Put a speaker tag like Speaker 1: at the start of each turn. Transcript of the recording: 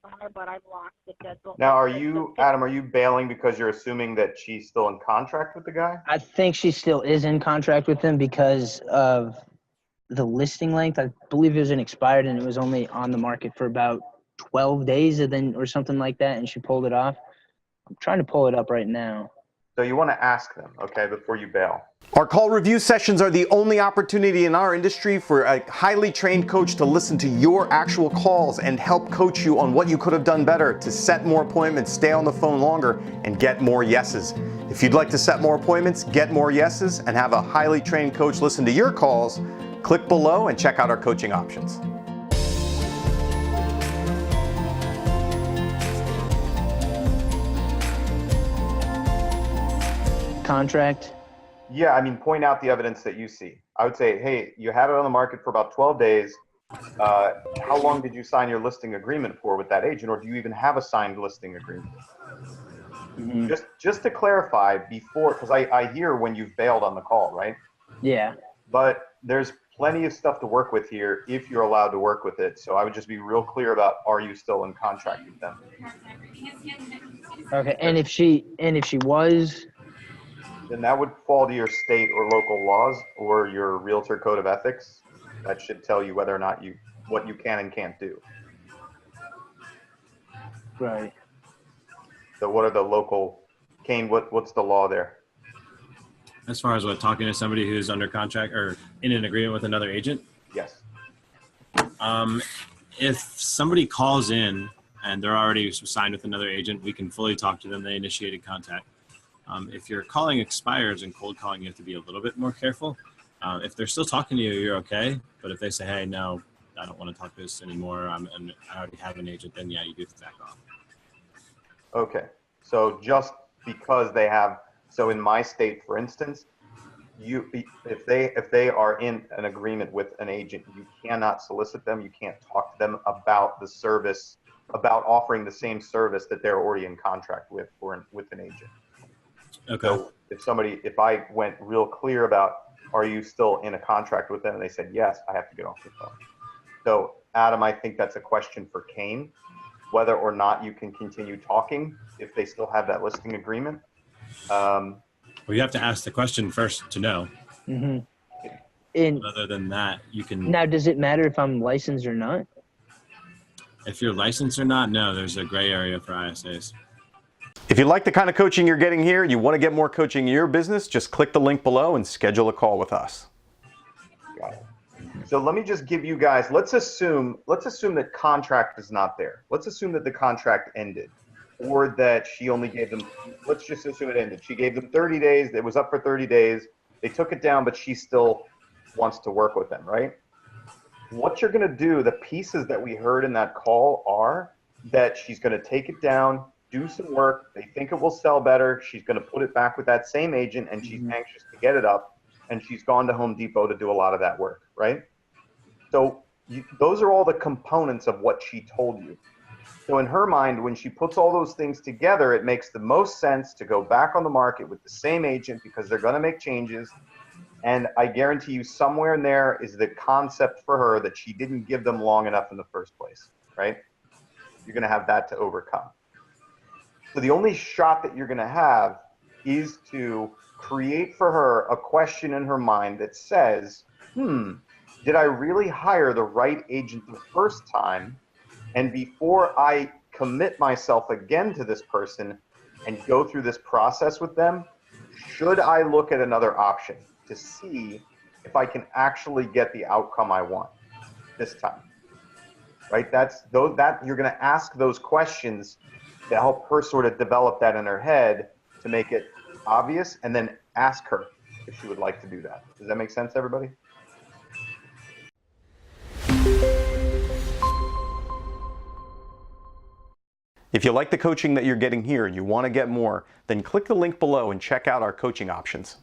Speaker 1: on her, but I've lost it.
Speaker 2: Now, Adam, are you bailing because you're assuming that she's still in contract with the guy?
Speaker 3: I think she still is in contract with him because of the listing length. I believe it was expired and it was only on the market for about 12 days or something like that, and she pulled it off. I'm trying to pull it up right now.
Speaker 2: So you want to ask them, okay, before you bail.
Speaker 4: Our call review sessions are the only opportunity in our industry for a highly trained coach to listen to your actual calls and help coach you on what you could have done better to set more appointments, stay on the phone longer, and get more yeses. If you'd like to set more appointments, get more yeses, and have a highly trained coach listen to your calls, click below and check out our coaching options.
Speaker 3: Contract.
Speaker 2: Yeah, I mean, point out the evidence that you see. I would say, hey, you had it on the market for about 12 days. How long did you sign your listing agreement for with that agent, or do you even have a signed listing agreement? Mm-hmm. Just to clarify before, because I hear when you've bailed on the call, right?
Speaker 3: Yeah.
Speaker 2: But there's plenty of stuff to work with here if you're allowed to work with it. So I would just be real clear about, are you still in contract with them?
Speaker 3: Okay, and if she was,
Speaker 2: then that would fall to your state or local laws or your realtor code of ethics. That should tell you whether or not what you can and can't do.
Speaker 3: Right.
Speaker 2: So what are the local, Kane, what's the law there?
Speaker 5: As far as talking to somebody who's under contract or in an agreement with another agent?
Speaker 2: Yes.
Speaker 5: If somebody calls in and they're already signed with another agent, we can fully talk to them. They initiated contact. If your calling expires and cold calling, you have to be a little bit more careful. If they're still talking to you, you're okay. But if they say, hey, no, I don't want to talk to this anymore, and I already have an agent, then yeah, you do have to back off.
Speaker 2: Okay. So just because they have, so in my state, for instance, if they are in an agreement with an agent, you cannot solicit them. You can't talk to them about the service, about offering the same service that they're already in contract with or with an agent.
Speaker 5: Okay.
Speaker 2: So if I went real clear about, are you still in a contract with them? And they said, yes, I have to get off the phone. So Adam, I think that's a question for Kane, whether or not you can continue talking if they still have that listing agreement.
Speaker 5: Well, you have to ask the question first to know.
Speaker 3: Mm-hmm. And
Speaker 5: other than that, you can.
Speaker 3: Now, does it matter if I'm licensed or not?
Speaker 5: If you're licensed or not, no, there's a gray area for ISAs.
Speaker 4: If you like the kind of coaching you're getting here, you want to get more coaching in your business, just click the link below and schedule a call with us.
Speaker 2: Got it. So let me just give you guys, let's assume that contract is not there. Let's assume that the contract ended, or that she only gave them, let's just assume it ended. She gave them 30 days, it was up for 30 days, they took it down, but she still wants to work with them, right? What you're gonna do, the pieces that we heard in that call are that she's gonna take it down, do some work, they think it will sell better, she's gonna put it back with that same agent, and she's anxious to get it up, and she's gone to Home Depot to do a lot of that work, right? So those are all the components of what she told you. So in her mind, when she puts all those things together, it makes the most sense to go back on the market with the same agent because they're gonna make changes. And I guarantee you somewhere in there is the concept for her that she didn't give them long enough in the first place, right? You're gonna have that to overcome. So the only shot that you're gonna have is to create for her a question in her mind that says, did I really hire the right agent the first time? And before I commit myself again to this person and go through this process with them, should I look at another option to see if I can actually get the outcome I want this time? Right? That you're going to ask those questions to help her sort of develop that in her head to make it obvious, and then ask her if she would like to do that. Does that make sense, everybody?
Speaker 4: If you like the coaching that you're getting here and you want to get more, then click the link below and check out our coaching options.